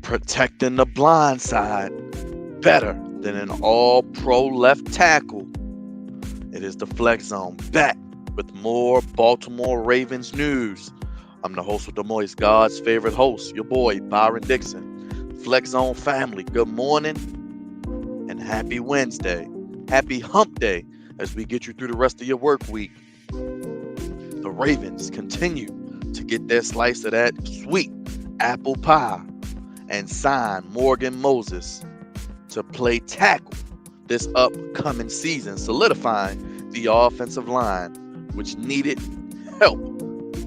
protecting the blind side better than an all pro left tackle. It is the Flex Zone back with more Baltimore Ravens news. I'm the host with the Moist, God's favorite host, your boy, Byron Dixon. Flex Zone family, good morning and happy Wednesday. Happy hump day as we get you through the rest of your work week. The Ravens continue to get their slice of that sweet apple pie and sign Morgan Moses to play tackle this upcoming season, solidifying the offensive line, which needed help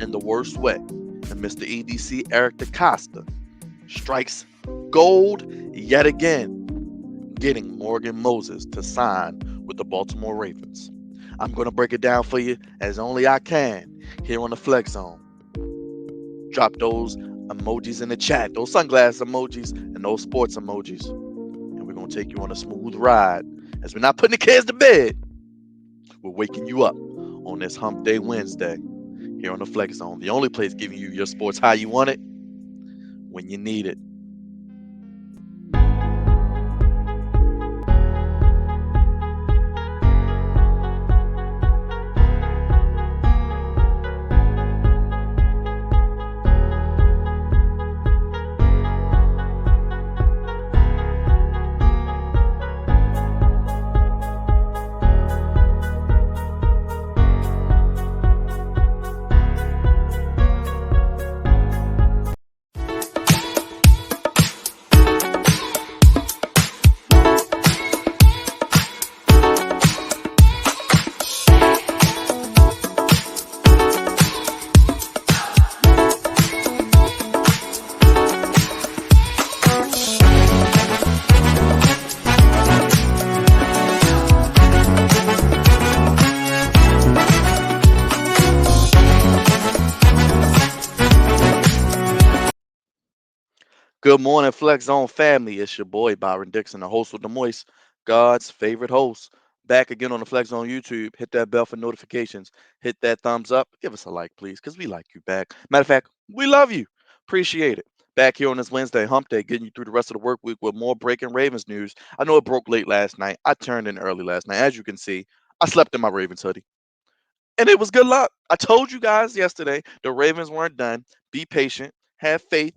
in the worst way. And Mr. EDC Eric DaCosta strikes gold yet again, getting Morgan Moses to sign with the Baltimore Ravens. I'm going to break it down for you as only I can here on the Flex Zone. Drop those emojis in the chat, those sunglass emojis and those sports emojis. And we're going to take you on a smooth ride. As we're not putting the kids to bed, we're waking you up on this Hump Day Wednesday here on the Flex Zone. The only place giving you your sports how you want it, when you need it. Good morning, Flex Zone family. It's your boy, Byron Dixon, the host with the Moist, God's favorite host. Back again on the Flex Zone YouTube. Hit that bell for notifications. Hit that thumbs up. Give us a like, please, because we like you back. Matter of fact, we love you. Appreciate it. Back here on this Wednesday, hump day, getting you through the rest of the work week with more breaking Ravens news. I know it broke late last night. I turned in early last night. As you can see, I slept in my Ravens hoodie. And it was good luck. I told you guys yesterday the Ravens weren't done. Be patient. Have faith.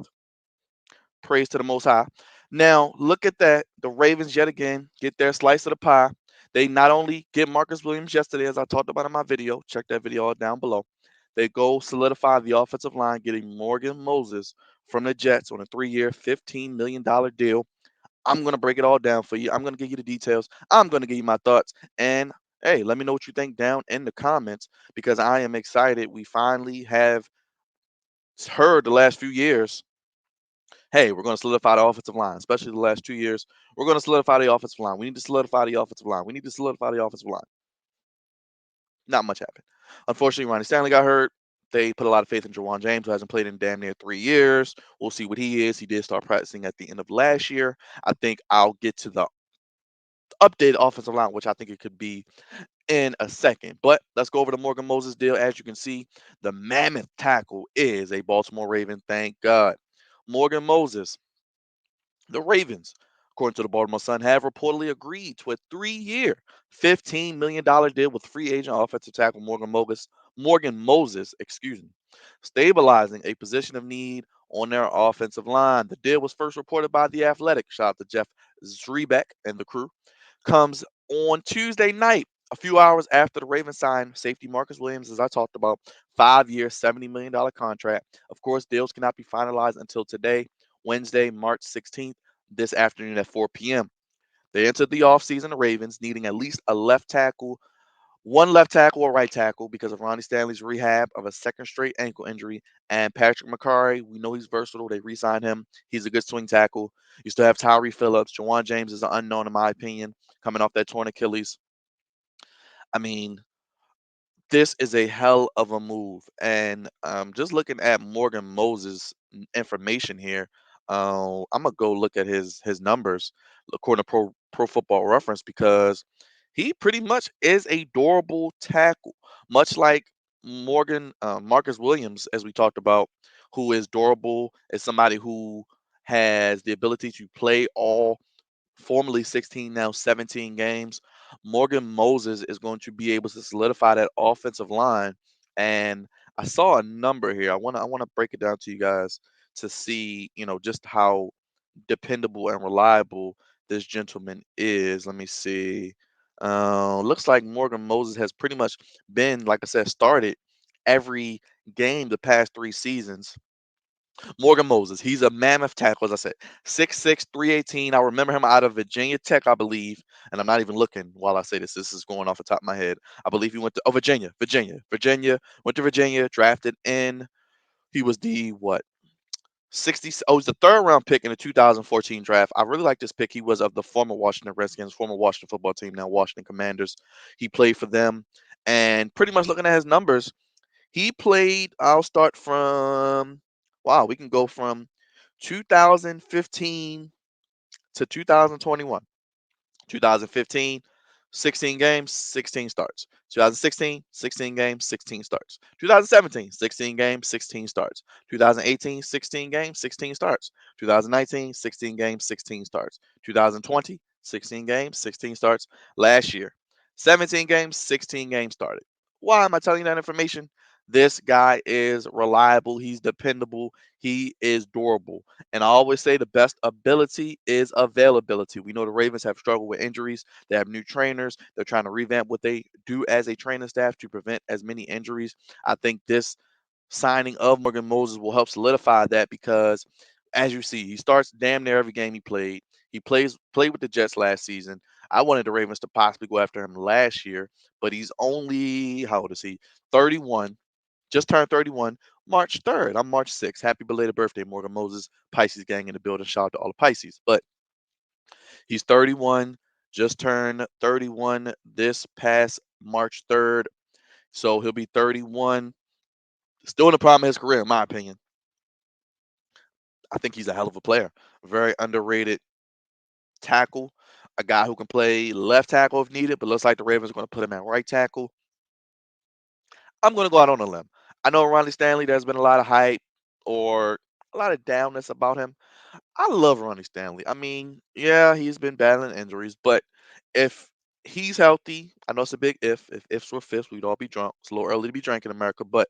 Praise to the Most High. Now, look at that. The Ravens, yet again, get their slice of the pie. They not only get Marcus Williams yesterday, as I talked about in my video, check that video out down below. They go solidify the offensive line, getting Morgan Moses from the Jets on a 3-year, $15 million deal. I'm going to break it all down for you. I'm going to give you the details. I'm going to give you my thoughts. And hey, let me know what you think down in the comments because I am excited. We finally have heard the last few years, hey, we're going to solidify the offensive line, especially the last 2 years. We're going to solidify the offensive line. We need to solidify the offensive line. We need to solidify the offensive line. Not much happened. Unfortunately, Ronnie Stanley got hurt. They put a lot of faith in Jawan James, who hasn't played in damn near 3 years. We'll see what he is. He did start practicing at the end of last year. I think I'll get to the updated offensive line, which I think it could be in a second. But let's go over the Morgan Moses deal. As you can see, the mammoth tackle is a Baltimore Raven. Thank God. Morgan Moses, the Ravens, according to the Baltimore Sun, have reportedly agreed to a 3-year, $15 million deal with free agent offensive tackle Morgan Moses, stabilizing a position of need on their offensive line. The deal was first reported by The Athletic. Shout out to Jeff Zrebeck and the crew. Comes on Tuesday night, a few hours after the Ravens signed safety Marcus Williams, as I talked about, 5-year, $70 million contract. Of course, deals cannot be finalized until today, Wednesday, March 16th, this afternoon at 4 p.m. They entered the offseason, the Ravens, needing at least a left tackle, one left tackle or right tackle because of Ronnie Stanley's rehab of a second straight ankle injury. And Patrick McCarry, we know he's versatile. They re-signed him. He's a good swing tackle. You still have Tyree Phillips. Jawan James is an unknown, in my opinion, coming off that torn Achilles. I mean, this is a hell of a move. And just looking at Morgan Moses' information here, I'm gonna go look at his numbers according to Pro Football Reference because he pretty much is a durable tackle, much like Marcus Williams, as we talked about, who is durable, is somebody who has the ability to play all formerly 16, now 17 games. Morgan Moses is going to be able to solidify that offensive line. And I saw a number here. I want to break it down to you guys to see, just how dependable and reliable this gentleman is. Let me see. Looks like Morgan Moses has pretty much been, like I said, started every game the past 3 seasons. Morgan Moses, he's a mammoth tackle, as I said, 6'6", 318. I remember him out of Virginia Tech, I believe, and I'm not even looking while I say this. This is going off the top of my head. I believe he went to Virginia, went to Virginia, drafted in. He was the what? 60. Oh, he's the third round pick in the 2014 draft. I really like this pick. He was of the former Washington Redskins, former Washington football team, now Washington Commanders. He played for them, and pretty much looking at his numbers, he played. I'll start from. Wow, we can go from 2015 to 2021. 2015, 16 games, 16 starts. 2016, 16 games, 16 starts. 2017, 16 games, 16 starts. 2018, 16 games, 16 starts. 2019, 16 games, 16 starts. 2020, 16 games, 16 starts. Last year, 17 games, 16 games started. Why am I telling you that information? This guy is reliable. He's dependable. He is durable. And I always say the best ability is availability. We know the Ravens have struggled with injuries. They have new trainers. They're trying to revamp what they do as a training staff to prevent as many injuries. I think this signing of Morgan Moses will help solidify that because, as you see, he starts damn near every game he played. He played with the Jets last season. I wanted the Ravens to possibly go after him last year, but he's only, how old is he? 31, just turned 31, March 3rd. I'm March 6th. Happy belated birthday, Morgan Moses. Pisces gang in the building. Shout out to all the Pisces. But he's 31, just turned 31 this past March 3rd. So he'll be 31. Still in the prime of his career, in my opinion. I think he's a hell of a player. Very underrated tackle. A guy who can play left tackle if needed, but looks like the Ravens are going to put him at right tackle. I'm going to go out on a limb. I know Ronnie Stanley, there's been a lot of hype or a lot of downness about him. I love Ronnie Stanley. I mean, yeah, he's been battling injuries, but if he's healthy, I know it's a big if. If ifs were fifths, we'd all be drunk. It's a little early to be drinking in America, but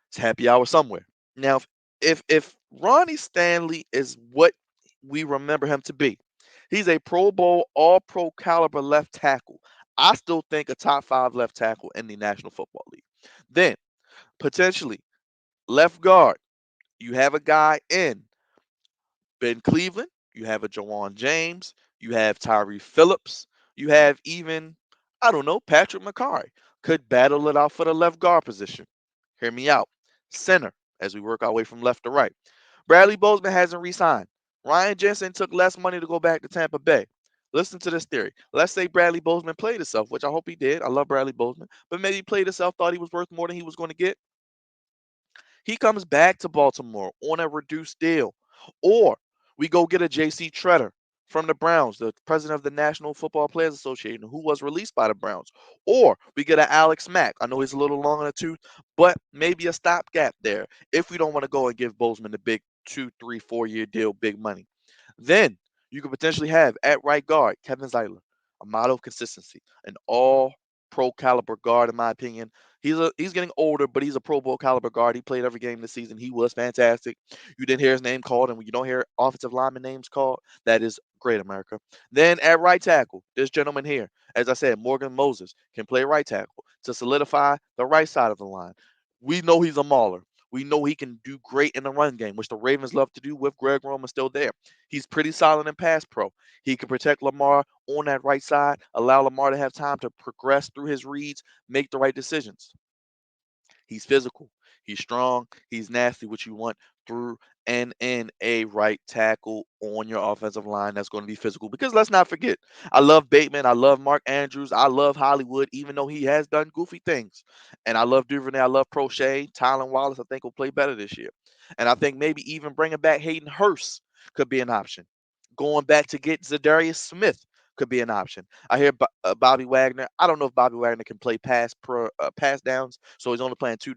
it's happy hour somewhere. Now, if Ronnie Stanley is what we remember him to be, he's a Pro Bowl, All Pro caliber left tackle. I still think a top five left tackle in the National Football League. Then potentially left guard, you have a guy in Ben Cleveland, you have a Jawan James, you have Tyree Phillips, you have even, I don't know, Patrick McCarry could battle it out for the left guard position. Hear me out. Center, as we work our way from left to right. Bradley Bozeman hasn't re-signed. Ryan Jensen took less money to go back to Tampa Bay. Listen to this theory. Let's say Bradley Bozeman played himself, which I hope he did. I love Bradley Bozeman, but maybe he played himself, thought he was worth more than he was going to get. He comes back to Baltimore on a reduced deal. Or we go get a JC Tretter from the Browns, the president of the National Football Players Association, who was released by the Browns. Or we get an Alex Mack. I know he's a little long in the tooth, but maybe a stopgap there if we don't want to go and give Bozeman the big 2, 3, 4 year deal, big money. Then you could potentially have at right guard Kevin Zeitler, a model of consistency, an all pro caliber guard, in my opinion. He's getting older, but he's a Pro Bowl caliber guard. He played every game this season. He was fantastic. You didn't hear his name called, and when you don't hear offensive lineman names called, that is great, America. Then at right tackle, this gentleman here, as I said, Morgan Moses can play right tackle to solidify the right side of the line. We know he's a mauler. We know he can do great in the run game, which the Ravens love to do with Greg Roman still there. He's pretty solid in pass pro. He can protect Lamar on that right side, allow Lamar to have time to progress through his reads, make the right decisions. He's physical. He's strong. He's nasty, which you want through and in a right tackle on your offensive line that's going to be physical. Because let's not forget, I love Bateman. I love Mark Andrews. I love Hollywood, even though he has done goofy things. And I love Duvernay. I love Prochet. Tylen Wallace, I think, will play better this year. And I think maybe even bringing back Hayden Hurst could be an option. Going back to get Zadarius Smith could be an option. I hear Bobby Wagner. I don't know if Bobby Wagner can play pass downs, so he's only playing two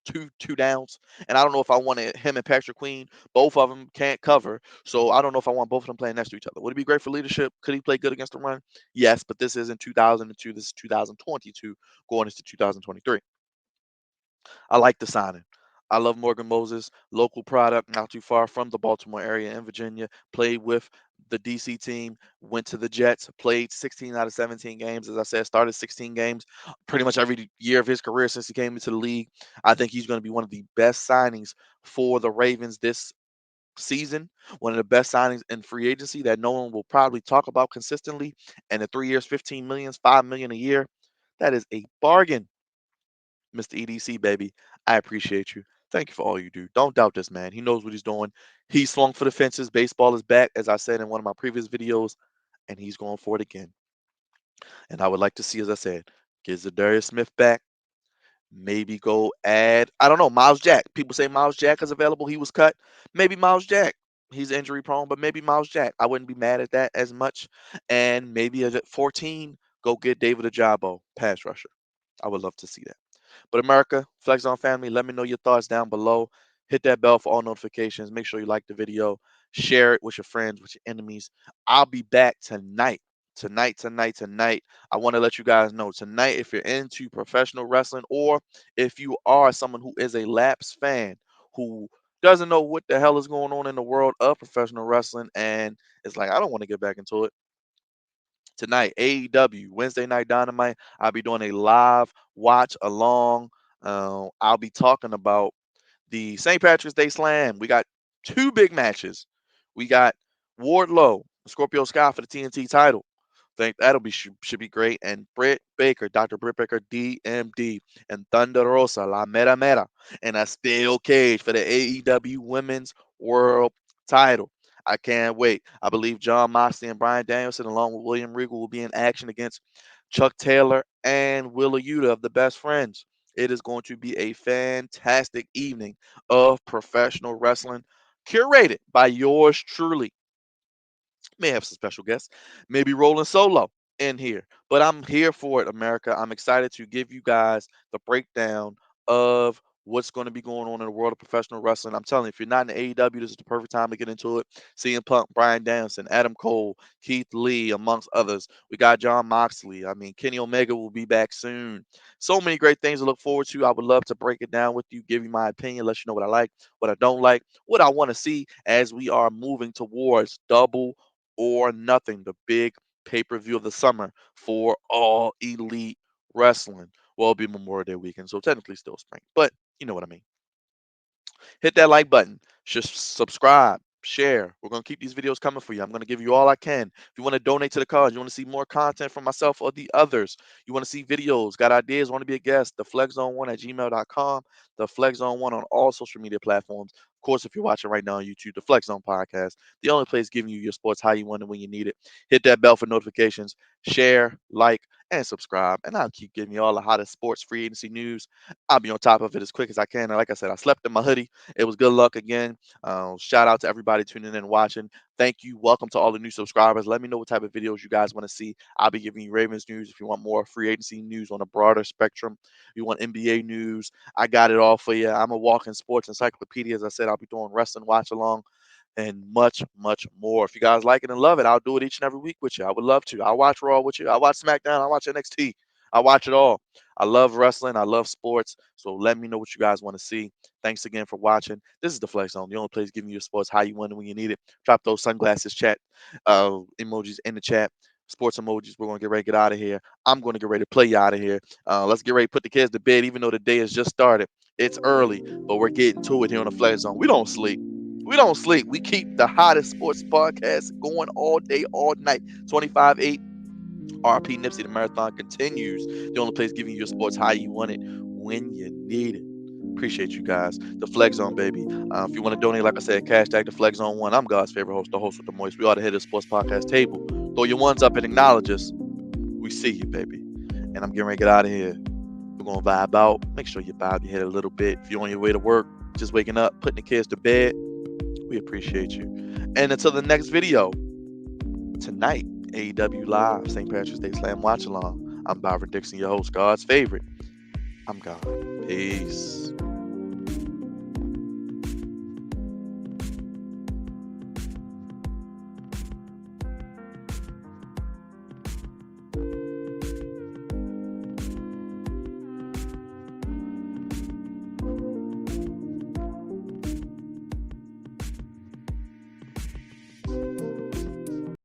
two downs. And I don't know if I wanted him and Patrick Queen. Both of them can't cover. So I don't know if I want both of them playing next to each other. Would it be great for leadership? Could he play good against the run? Yes, but this isn't 2002. This is 2022 going into 2023. I like the signing. I love Morgan Moses, local product, not too far from the Baltimore area in Virginia. Played with the DC team, went to the Jets, played 16 out of 17 games. As I said, started 16 games pretty much every year of his career since he came into the league. I think he's going to be one of the best signings for the Ravens this season, one of the best signings in free agency that no one will probably talk about consistently. And the 3 years, 15 million, 5 million a year, that is a bargain. Mr. EDC, baby, I appreciate you. Thank you for all you do. Don't doubt this man. He knows what he's doing. He swung for the fences. Baseball is back, as I said in one of my previous videos, and he's going for it again. And I would like to see, as I said, get Zadarius Smith back. Maybe go add, I don't know, Miles Jack. People say Miles Jack is available. He was cut. Maybe Miles Jack. He's injury prone, but maybe Miles Jack. I wouldn't be mad at that as much. And maybe at 14, go get David Ajabo, pass rusher. I would love to see that. But America, Flex on family, let me know your thoughts down below. Hit that bell for all notifications. Make sure you like the video. Share it with your friends, with your enemies. I'll be back tonight. Tonight. I want to let you guys know tonight if you're into professional wrestling or if you are someone who is a lapsed fan who doesn't know what the hell is going on in the world of professional wrestling and it's like, I don't want to get back into it tonight, AEW, Wednesday Night Dynamite. I'll be doing a live watch along. I'll be talking about the St. Patrick's Day Slam. We got two big matches. We got Wardlow, Scorpio Sky for the TNT title. Think that'll be should be great. And Britt Baker, Dr. Britt Baker, DMD, and Thunder Rosa, La Mera Mera, and a steel cage for the AEW Women's World Title. I can't wait. I believe John Moxley and Brian Danielson, along with William Regal, will be in action against Chuck Taylor and Willa Yuta of the Best Friends. It is going to be a fantastic evening of professional wrestling, curated by yours truly. May have some special guests, maybe rolling solo in here. But I'm here for it, America. I'm excited to give you guys the breakdown of what's going to be going on in the world of professional wrestling. I'm telling you, if you're not in the AEW, this is the perfect time to get into it. CM Punk, Brian Danielson, Adam Cole, Keith Lee, amongst others. We got John Moxley. I mean, Kenny Omega will be back soon. So many great things to look forward to. I would love to break it down with you, give you my opinion, let you know what I like, what I don't like, what I want to see as we are moving towards double or nothing, the big pay per view of the summer for all elite wrestling. Well, it'll be Memorial Day weekend, so technically still spring, but you know what I mean. Hit that like button. Just subscribe, share. We're going to keep these videos coming for you. I'm going to give you all I can. If you want to donate to the cause, you want to see more content from myself or the others, you want to see videos, got ideas, want to be a guest, the flexzone1 at gmail.com, the flexzone1 on all social media platforms. Of course, if you're watching right now on YouTube, the Flex Zone Podcast, the only place giving you your sports how you want it when you need it. Hit that bell for notifications, share, like, and subscribe. And I'll keep giving you all the hottest sports free agency news. I'll be on top of it as quick as I can. And like I said, I slept in my hoodie. It was good luck again. Shout out to everybody tuning in and watching. Thank you. Welcome to all the new subscribers. Let me know what type of videos you guys want to see. I'll be giving you Ravens news. If you want more free agency news on a broader spectrum, you want NBA news, I got it all for you. I'm a walking sports encyclopedia. As I said, I'll be doing wrestling watch along and much more. If you guys like it and love it, I'll do it each and every week with you. I would love to. I'll watch Raw with you. I watch SmackDown. I watch NXT. I watch it all. I love wrestling. I love sports. So let me know what you guys want to see. Thanks again for watching. This is the Flex Zone, the only place giving you sports how you want it when you need it. Drop those sunglasses chat emojis in the chat. Sports emojis. We're going to get ready to get out of here. I'm going to get ready to play you out of here. Let's get ready to put the kids to bed, even though the day has just started. It's early, but we're getting to it here on the Flex Zone. We don't sleep. We don't sleep. We keep the hottest sports podcast going all day, all night. 25/8 RP Nipsey, the marathon continues. The only place giving you your sports how you want it when you need it. Appreciate you guys. The Flex Zone, baby. If you want to donate, like I said, hashtag the Flex Zone One. I'm God's favorite host, the host with the moist. We ought to hit the sports podcast table. Throw your ones up and acknowledge us. We see you, baby. And I'm getting ready to get out of here. We're gonna vibe out. Make sure you bob your head a little bit. If you're on your way to work, just waking up, putting the kids to bed, we appreciate you. And until the next video, tonight, AEW Live, St. Patrick's Day Slam Watch Along. I'm Byron Dixon, your host, God's favorite. I'm God. Peace.